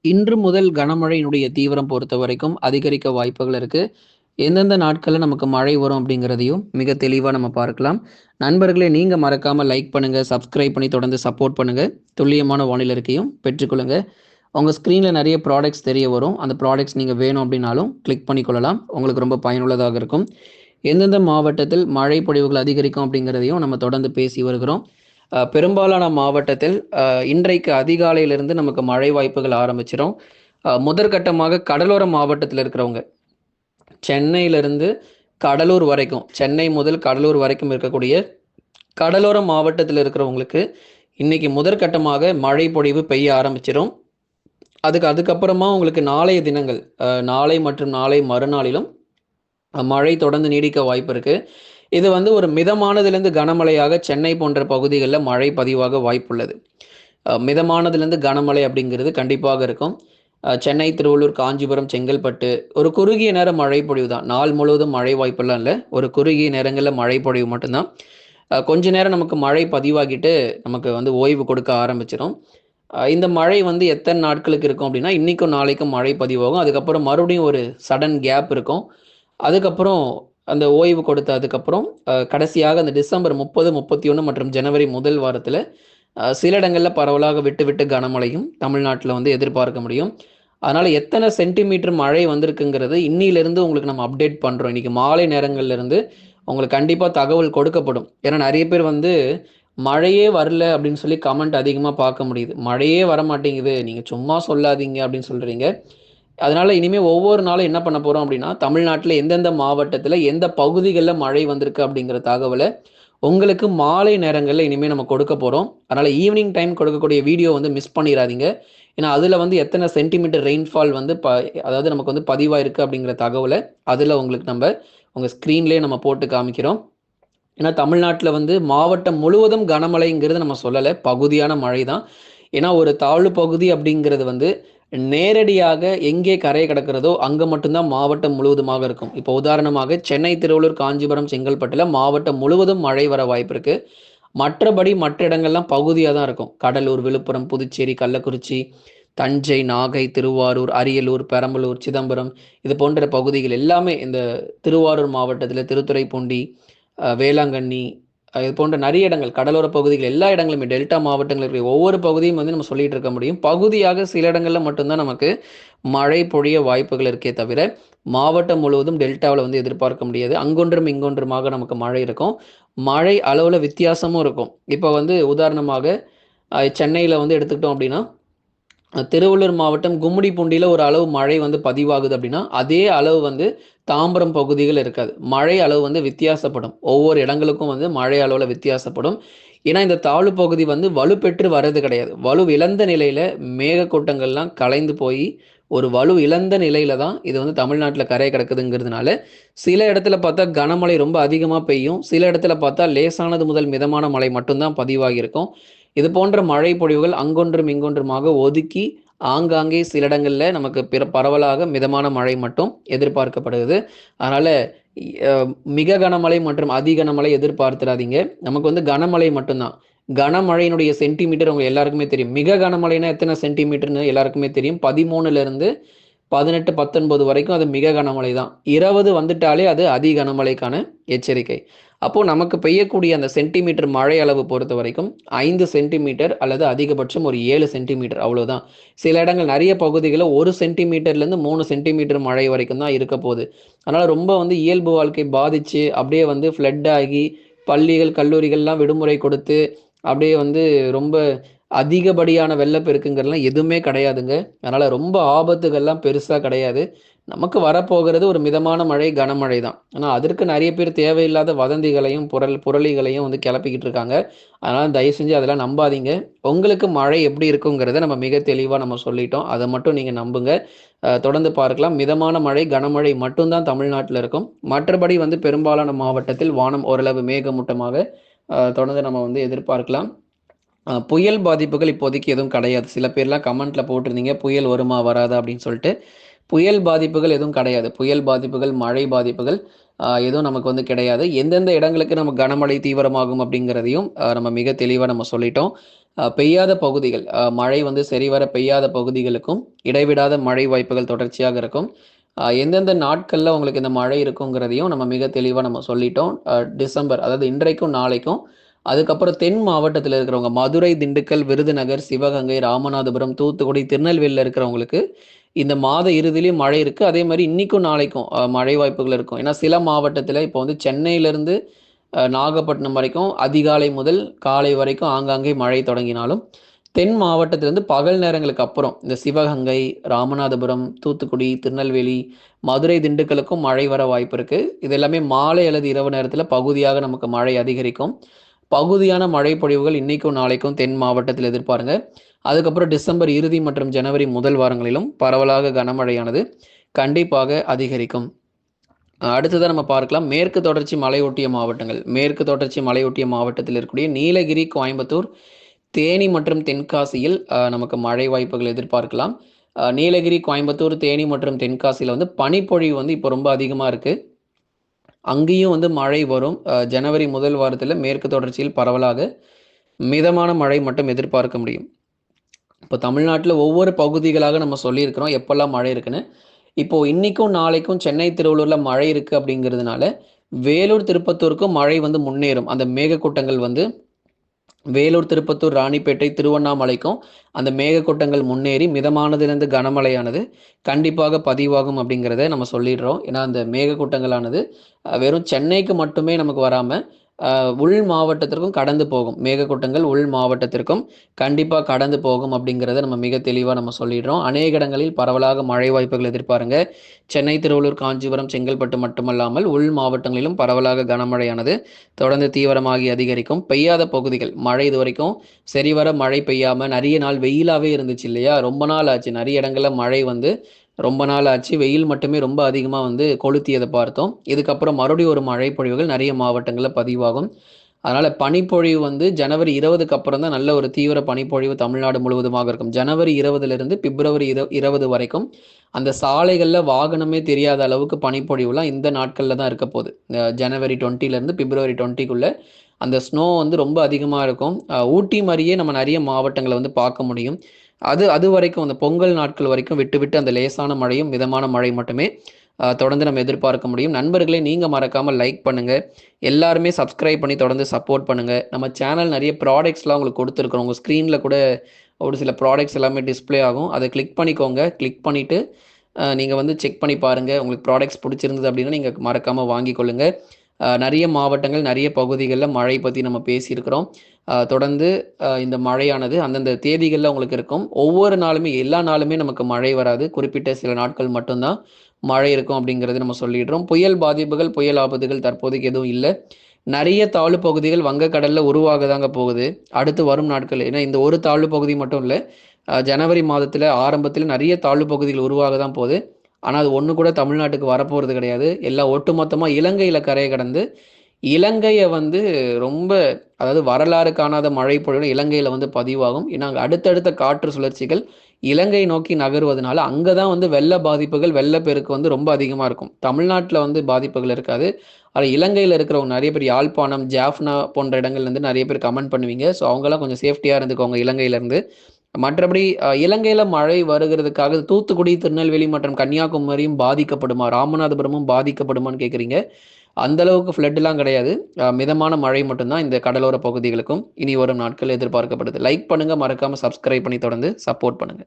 இன்று முதல் கனமழையினுடைய தீவிரம் பொறுத்தவரைக்கும் அதிகரிக்க வாய்ப்புகள் இருக்கு. எந்தெந்த நாட்கள்ல நமக்கு மழை வரும் அப்படிங்கிறதையும் மிக தெளிவா நம்ம பார்க்கலாம். நண்பர்களே நீங்க மறக்காம லைக் பண்ணுங்க, சப்ஸ்கிரைப் பண்ணி தொடர்ந்து சப்போர்ட் பண்ணுங்க. துல்லியமான வானிலை அறிக்கையும் பெற்றுக்கொள்ளுங்க. உங்க ஸ்க்ரீன்ல நெறைய ப்ராடக்ட்ஸ் தெரிய வரும். அந்த ப்ராடக்ட்ஸ் நீங்க வேணும் அப்படின்னாலும் கிளிக் பண்ணிக்கொள்ளலாம். உங்களுக்கு ரொம்ப பயனுள்ளதாக இருக்கும். எந்தெந்த மாவட்டத்தில் மழை பொழிவுகள் அதிகரிக்கும் அப்படிங்கிறதையும் நம்ம தொடர்ந்து பேசி வருகிறோம். பெரும்பாலான மாவட்டத்தில் இன்றைக்கு அதிகாலையிலிருந்து நமக்கு மழை வாய்ப்புகள் ஆரம்பிச்சிரும். முதற்கட்டமாக கடலோர மாவட்டத்தில் இருக்கிறவங்க, சென்னையிலிருந்து கடலூர் வரைக்கும், சென்னை முதல் கடலூர் வரைக்கும் இருக்கக்கூடிய கடலோர மாவட்டத்தில் இருக்கிறவங்களுக்கு, இன்னைக்கு முதற்கட்டமாக மழை பொழிவு பெய்ய ஆரம்பிச்சிரும். அதுக்கப்புறமா உங்களுக்கு நாளைய தினங்கள், நாளை மற்றும் நாளை மறுநாளிலும் மழை தொடர்ந்து நீடிக்க வாய்ப்பு இருக்கு. இது வந்து ஒரு மிதமானதிலிருந்து கனமழையாக சென்னை போன்ற பகுதிகள்ல மழை பதிவாக வாய்ப்புள்ளது. மிதமானதிலிருந்து கனமழை அப்படிங்கிறது கண்டிப்பாக இருக்கும். சென்னை, திருவள்ளூர், காஞ்சிபுரம், செங்கல்பட்டு ஒரு குறுகிய நேர மழை பொழிவு தான். நாள் முழுவதும் மழை வாய்ப்பெல்லாம் இல்ல. ஒரு குறுகிய நேரங்கள்ல மழை பொழிவு மட்டும்தான். கொஞ்ச நேரம் நமக்கு மழை பதிவாகிட்டு நமக்கு வந்து ஓய்வு கொடுக்க ஆரம்பிச்சிரும். இந்த மழை வந்து எத்தன நாட்களுக்கு இருக்கும் அப்படின்னா, இன்னைக்கும் நாளைக்கும் மழை பதிவாகும். அதுக்கப்புறம் மறுபடியும் ஒரு சடன் கேப் இருக்கும். அதுக்கப்புறம் அந்த ஓய்வு கொடுத்த அதுக்கப்புறம் கடைசியாக அந்த டிசம்பர் 30, 31 மற்றும் ஜனவரி முதல் வாரத்தில சில இடங்கள்ல பரவலாக விட்டு விட்டு கனமழையும் தமிழ்நாட்டில வந்து எதிர்பார்க்க முடியும். அதனால எத்தனை சென்டிமீட்டர் மழை வந்திருக்குங்கிறது இன்னிலிருந்து உங்களுக்கு நம்ம அப்டேட் பண்றோம். இன்னைக்கு மாலை நேரங்கள்ல இருந்து உங்களுக்கு கண்டிப்பா தகவல் கொடுக்கப்படும். ஏன்னா நெறைய பேர் வந்து மழையே வரல அப்படின்னு சொல்லி கமெண்ட் அதிகமா பார்க்க முடியுது. மழையே வரமாட்டேங்குது. நீங்க சும்மா சொல்லாதீங்க அப்படின்னு சொல்றீங்க. அதனால இனிமே ஒவ்வொரு நாளும் என்ன பண்ண போறோம் அப்படின்னா, தமிழ்நாட்டுல எந்தெந்த மாவட்டத்துல, எந்த பகுதிகள்ல மழை வந்திருக்கு அப்படிங்கிற தகவல உங்களுக்கு மாலை நேரங்கள்ல இனிமே நம்ம கொடுக்க போறோம். அதனால ஈவினிங் டைம் கொடுக்கக்கூடிய வீடியோ வந்து மிஸ் பண்ணிறாதீங்க. ஏன்னா, அதுல வந்து எத்தன சென்டிமீட்டர் ரெயின்ஃபால் வந்து அதாவது நமக்கு வந்து பதிவாயிருக்கு அப்படிங்கிற தகவல, அதுல உங்களுக்கு உங்க ஸ்க்ரீன்லயே நம்ம போட்டு காமிக்கிறோம். ஏன்னா, தமிழ்நாட்டுல வந்து மாவட்டம் முழுவதும் கனமழைங்கிறது நம்ம சொல்லல. பகுதியான மழை தான். ஏன்னா, ஒரு தாழ்வு பகுதி அப்படிங்கிறது வந்து நேரடியாக எங்கே கரை கடக்கிறதோ, அங்க மட்டும் தான் மாவட்டம் முழுவதுமாக இருக்கும். இப்போ உதாரணமாக சென்னை, திருவள்ளூர், காஞ்சிபுரம், செங்கல்பட்டுல மாவட்டம் முழுவதும் மழை வர வாய்ப்பு இருக்கு. மற்றபடி மற்ற இடங்கள்லாம் பகுதியா தான் இருக்கும். கடலூர், விழுப்புரம், புதுச்சேரி, கள்ளக்குறிச்சி, தஞ்சை, நாகை, திருவாரூர், அரியலூர், பெரம்பலூர், சிதம்பரம் இது போன்ற பகுதிகள் எல்லாமே இந்த திருவாரூர் மாவட்டத்தில திருத்துறைப்பூண்டி, வேளாங்கண்ணி இது போன்ற நிறைய இடங்கள் கடலோர பகுதிகள் எல்லா இடங்களுமே டெல்டா மாவட்டங்கள் இருக்கிற ஒவ்வொரு பகுதியும் வந்து நம்ம சொல்லிட்டு இருக்க முடியும். பகுதியாக சில இடங்கள்ல மட்டும்தான் நமக்கு மழை பொழிய வாய்ப்புகள் இருக்கே தவிர, மாவட்டம் முழுவதும் டெல்டாவுல வந்து எதிர்பார்க்க முடியாது. அங்கொன்றும் இங்கொன்றுமாக நமக்கு மழை இருக்கும். மழை அளவுல வித்தியாசமும் இருக்கும். இப்ப வந்து உதாரணமாக சென்னையில வந்து எடுத்துக்கிட்டோம் அப்படின்னா, திருவள்ளூர் மாவட்டம் கும்மிடிப்பூண்டியில ஒரு அளவு மழை வந்து பதிவாகுது அப்படின்னா, அதே அளவு வந்து தாம்பரம் பகுதிகள் இருக்காது. மழை அளவு வந்து வித்தியாசப்படும். ஒவ்வொரு இடங்களுக்கும் வந்து மழை அளவுல வித்தியாசப்படும். ஏன்னா, இந்த தாழ்வு பகுதி வந்து வலுப்பெற்று வர்றது கிடையாது. வலுவிழந்த நிலையில மேகக்கூட்டங்கள்லாம் கலைந்து போயி, ஒரு வலு இழந்த நிலையில தான் இது வந்து தமிழ்நாட்டுல கரை கடக்குதுங்கிறதுனால, சில இடத்துல பார்த்தா கனமழை ரொம்ப அதிகமா பெய்யும். சில இடத்துல பார்த்தா லேசானது முதல் மிதமான மழை மட்டும் தான் பதிவாகியிருக்கும். இது போன்ற மழை பொழிவுகள் அங்கொன்றும் இங்கொன்றுமாக ஒதுக்கி, ஆங்காங்கே சில இடங்கள்ல நமக்கு பரவலாக மிதமான மழை மட்டும் எதிர்பார்க்கப்படுது. அதனால அ மிக கனமழை மற்றும் அதி கனமழை எதிர்பார்த்துறாதீங்க. நமக்கு வந்து கனமழை மட்டும் தான். கனமழையினுடைய சென்டிமீட்டர் உங்க எல்லாருக்குமே தெரியும். மிக கனமழைனா எத்தன சென்டிமீட்டர்ன்னு எல்லாருக்குமே தெரியும். 13லிருந்து 18, 19 வரைக்கும் அது மிக கனமழை தான். 20 வந்துட்டாலே அது அதி கனமழைக்கான எச்சரிக்கை. அப்போ நமக்கு பெய்யக்கூடிய அந்த சென்டிமீட்டர் மழை அளவு பொறுத்தவரைக்கும் 5 சென்டிமீட்டர் அல்லது அதிகபட்சம் ஒரு 7 சென்டிமீட்டர் அவ்வளோதான். சில இடங்கள் நெறைய பகுதிகள்ல 1 சென்டிமீட்டர்லேருந்து 3 சென்டிமீட்டர் மழை வரைக்கும் தான் இருக்க போது. அதனால ரொம்ப வந்து இயல்பு வாழ்க்கை பாதிச்சு, அப்படியே வந்து ஃப்ளட் ஆகி, பள்ளிகள், கல்லூரிகள்லாம் விடுமுறை கொடுத்து, அப்படியே வந்து ரொம்ப அதிகப்படியான வெள்ளப்பெருக்குங்கிறதுலாம் எதுவுமே கிடையாதுங்க. அதனால ரொம்ப ஆபத்துகள்லாம் பெருசா கிடையாது. நமக்கு வரப்போகிறது ஒரு மிதமான மழை, கனமழை தான். ஆனா, அதற்கு நெறைய பேர் தேவையில்லாத வதந்திகளையும், புரளிகளையும் வந்து கெளப்பிக்கிட்டு இருக்காங்க. அதனால தயவு செஞ்சு அதெல்லாம் நம்பாதீங்க. உங்களுக்கு மழை எப்படி இருக்குங்கிறத நம்ம மிக தெளிவா நம்ம சொல்லிட்டோம். அத மட்டும் நீங்க நம்புங்க. தொடர்ந்து பார்க்கலாம். மிதமான மழை, கனமழை மட்டும் தான் தமிழ்நாட்டுல இருக்கும். மற்றபடி வந்து பெரும்பாலான மாவட்டத்தில் வானம் ஓரளவு மேகமூட்டமாக தொடர்ந்து நம்ம வந்து எதிர்பார்க்கலாம். புயல் பாதிப்புகள் இப்போதைக்கு எதுவும் கிடையாது. சில பேர்லாம் கமெண்ட்ல போட்டிருந்தீங்க, புயல் வருமா? வராதா? அப்படின்னு சொல்லிட்டு. புயல் பாதிப்புகள் எதுவும் கிடையாது. புயல் பாதிப்புகள், மழை பாதிப்புகள் எதுவும் நமக்கு வந்து கிடையாது. எந்தெந்த இடங்களுக்கு நம்ம கனமழை தீவிரமாகும் அப்படிங்கிறதையும் நம்ம மிக தெளிவா நம்ம சொல்லிட்டோம். பெய்யாத பகுதிகள், மழை வந்து சரிவர பெய்யாத பகுதிகளுக்கும் இடைவிடாத மழை வாய்ப்புகள் தொடர்ச்சியாக இருக்கும். எந்தெந்த நாட்கள்ல உங்களுக்கு இந்த மழை இருக்குங்கிறதையும் நம்ம மிக தெளிவா நம்ம சொல்லிட்டோம். டிசம்பர் அதாவது இன்றைக்கும், நாளைக்கும். அதுக்கப்புறம் தென் மாவட்டத்தில இருக்கிறவங்க மதுரை, திண்டுக்கல், விருதுநகர், சிவகங்கை, ராமநாதபுரம், தூத்துக்குடி, திருநெல்வேலியில இருக்கிறவங்களுக்கு இந்த மாத இறுதியிலயும் மழை இருக்கு. அதே மாரி இன்னைக்கும், நாளைக்கும் மழை வாய்ப்புகள் இருக்கும். ஏன்னா சில மாவட்டத்தில இப்போ வந்து சென்னையிலிருந்து நாகப்பட்டினம் வரைக்கும் அதிகாலை முதல் காலை வரைக்கும் ஆங்காங்கே மழை தொடங்கினாலும், தென் மாவட்டத்திலிருந்து பகல் நேரங்களுக்கு அப்புறம் இந்த சிவகங்கை, ராமநாதபுரம், தூத்துக்குடி, திருநெல்வேலி, மதுரை, திண்டுக்கலுக்கும் மழை வர வாய்ப்பு இருக்கு. இது எல்லாமே மாலை அல்லது இரவு நேரத்தில பகுதியாக நமக்கு மழை அதிகரிக்கும். பகுதியான மழை பொழிவுகள் இன்னைக்கும், நாளைக்கும் தென் மாவட்டத்தில் எதிர்பாருங்க. அதுக்கப்புறம் டிசம்பர் இறுதி மற்றும் ஜனவரி முதல் வாரங்களிலும் பரவலாக கனமழையானது கண்டிப்பாக அதிகரிக்கும். அடுத்ததா நம்ம பார்க்கலாம் மேற்கு தொடர்ச்சி மலையொட்டிய மாவட்டங்கள். மேற்கு தொடர்ச்சி மலையொட்டிய மாவட்டத்தில் இருக்கக்கூடிய நீலகிரி, கோயம்புத்தூர், தேனி மற்றும் தென்காசியில் நமக்கு மழை வாய்ப்புகள் எதிர்பார்க்கலாம். நீலகிரி, கோயம்புத்தூர், தேனி மற்றும் தென்காசியில வந்து பனிப்பொழிவு வந்து இப்போ ரொம்ப அதிகமா இருக்கு. அங்கேயும் வந்து மழை வரும். ஜனவரி முதல் வாரத்தில மேற்கு தொடர்ச்சியில் பரவலாக மிதமான மழை மட்டும் எதிர்பார்க்க முடியும். இப்போ தமிழ்நாட்டில ஒவ்வொரு பகுதிகளாக நம்ம சொல்லியிருக்கிறோம் எப்போல்லாம் மழை இருக்குன்னு. இப்போ இன்னைக்கும், நாளைக்கும் சென்னை, திருவள்ளூர்ல மழை இருக்கு அப்படிங்கிறதுனால, வேலூர், திருப்பத்தூருக்கும் மழை வந்து முன்னேறும். அந்த மேகக்கூட்டங்கள் வந்து வேலூர், திருப்பத்தூர், ராணிப்பேட்டை, திருவண்ணாமலைக்கும் அந்த மேகக்கூட்டங்கள் முன்னேறி மிதமானதிலிருந்து கனமழையானது கண்டிப்பாக பதிவாகும் அப்படிங்கிறத நம்ம சொல்லிடுறோம். ஏன்னா, அந்த மேகக்கூட்டங்களானது வெறும் சென்னைக்கு மட்டுமே நமக்கு வராம, உள் மாவட்டத்திற்கும் கடந்து போகும். மேகக்கூட்டங்கள் உள் மாவட்டத்திற்கும் கண்டிப்பா கடந்து போகும் அப்படிங்கிறத நம்ம மிக தெளிவா நம்ம சொல்லிடுறோம். அநேக இடங்களில் பரவலாக மழை வாய்ப்புகள் எதிர்பாருங்க. சென்னை, திருவள்ளூர், காஞ்சிபுரம், செங்கல்பட்டு மட்டுமல்லாமல் உள் மாவட்டங்களிலும் பரவலாக கனமழையானது தொடர்ந்து தீவிரமாகி அதிகரிக்கும். பெய்யாத பகுதிகள் மழை இதுவரைக்கும் சரிவர மழை பெய்யாம நிறைய நாள் வெயிலாவே இருந்துச்சு இல்லையா? ரொம்ப நாள் ஆச்சு. நிறைய இடங்கள்ல மழை வந்து ரொம்ப நாள் ஆச்சு. வெயில் மட்டுமே ரொம்ப அதிகமா வந்து கொளுத்தியத பார்த்தோம். இதுக்கப்புறம் மறுபடியும் ஒரு மழை பொழிவுகள் நிறைய மாவட்டங்கள்ல பதிவாகும். அதனால பனிப்பொழிவு வந்து ஜனவரி 20க்கு அப்புறம் தான் நல்ல ஒரு தீவிர பனிப்பொழிவு தமிழ்நாடு முழுவதுமாக இருக்கும். ஜனவரி 20லிருந்து பிப்ரவரி 20 வரைக்கும் அந்த சாலைகள்ல வாகனமே தெரியாத அளவுக்கு பனிப்பொழிவுலாம் இந்த நாட்கள்ல தான் இருக்க போகுது. ஜனவரி 20லேருந்து பிப்ரவரி 20க்குள்ள அந்த ஸ்னோ வந்து ரொம்ப அதிகமா இருக்கும். ஊட்டி மாரியே நம்ம நிறைய மாவட்டங்கள வந்து பார்க்க முடியும். அது வரைக்கும் அந்த பொங்கல் நாட்கள் வரைக்கும் விட்டு விட்டு அந்த லேசான மழையும், மிதமான மழை மட்டுமே தொடர்ந்து நம்ம எதிர்பார்க்க முடியும். நண்பர்களே நீங்க மறக்காம லைக் பண்ணுங்க. எல்லாருமே சப்ஸ்கிரைப் பண்ணி தொடர்ந்து சப்போர்ட் பண்ணுங்க. நம்ம சேனல் நிறைய ப்ராடக்ட்ஸ்லாம் உங்களுக்கு குடுத்துருக்கிறோம். உங்க ஸ்க்ரீன்ல கூட ஒரு சில ப்ராடக்ட்ஸ் எல்லாமே டிஸ்ப்ளே ஆகும். அத கிளிக் பண்ணிக்கோங்க. கிளிக் பண்ணிட்டு நீங்க வந்து செக் பண்ணி பாருங்க. உங்களுக்கு ப்ராடக்ட்ஸ் பிடிச்சிருந்தது அப்படின்னா, நீங்க மறக்காம வாங்கிக் கொள்ளுங்க. நிறைய மாவட்டங்கள், நிறைய பகுதிகள்ல மழை பத்தி நம்ம பேசியிருக்கிறோம். தொடர்ந்து இந்த மழையானது அந்தந்த தேதிகள்ல உங்களுக்கு இருக்கும். ஒவ்வொரு நாளுமே, எல்லா நாளுமே நமக்கு மழை வராது. குறிப்பிட்ட சில நாட்கள் மட்டும் தான் மழை இருக்கும் அப்படிங்கிறது நம்ம சொல்லிடுறோம். புயல் பாதிப்புகள், புயல் ஆபத்துகள் தற்போதைக்கு எதுவும் இல்ல. நிறைய தாழ்வு பகுதிகள் வங்கக்கடல்ல உருவாக தாங்க போகுது. அடுத்து வரும் நாட்கள். ஏன்னா இந்த ஒரு தாழ்வு பகுதி மட்டும் இல்ல. ஜனவரி மாதத்துல ஆரம்பத்துல நிறைய தாழ்வு பகுதிகள் உருவாக தான் போகுது. ஆனா அது ஒண்ணு கூட தமிழ்நாட்டுக்கு வரப்போறது கிடையாது. எல்லாம் ஒட்டுமொத்தமா இலங்கையில கரைய கடந்து, இலங்கைய வந்து ரொம்ப அதாவது வரலாறு காணாத மழை பொழிவு இலங்கையில வந்து பதிவாகும். ஏன்னா அங்க அடுத்தடுத்த காற்று சுழற்சிகள் இலங்கை நோக்கி நகர்வதனால, அங்க தான் வந்து வெள்ள பாதிப்புகள், வெள்ளப்பெருக்கு வந்து ரொம்ப அதிகமா இருக்கும். தமிழ்நாட்டுல வந்து பாதிப்புகள் இருக்காது. ஆனா இலங்கையில இருக்கிறவங்க நிறைய பேர் யாழ்ப்பாணம், ஜாஃப்னா போன்ற இடங்கள்ல இருந்து நிறைய பேர் கமெண்ட் பண்ணுவீங்க. ஸோ அவங்கலாம் கொஞ்சம் சேஃப்டியா இருந்துக்கோங்க இலங்கையில இருந்து. மற்றபடி இலங்கையில மழை வருகிறதுக்காக தூத்துக்குடி, திருநெல்வேலி மற்றும் கன்னியாகுமரியும் பாதிக்கப்படுமா? ராமநாதபுரமும் பாதிக்கப்படுமான்னு கேட்குறீங்க. அந்த அளவுக்கு ஃப்ளட்லாம் கிடையாது. மிதமான மழை மட்டும் தான் இந்த கடலோர பகுதிகளுக்கும் இனி வரும் நாட்கள் எதிர்பார்க்கப்படுது. லைக் பண்ணுங்க, மறக்காம சப்ஸ்கிரைப் பண்ணி தொடர்ந்து சப்போர்ட் பண்ணுங்க.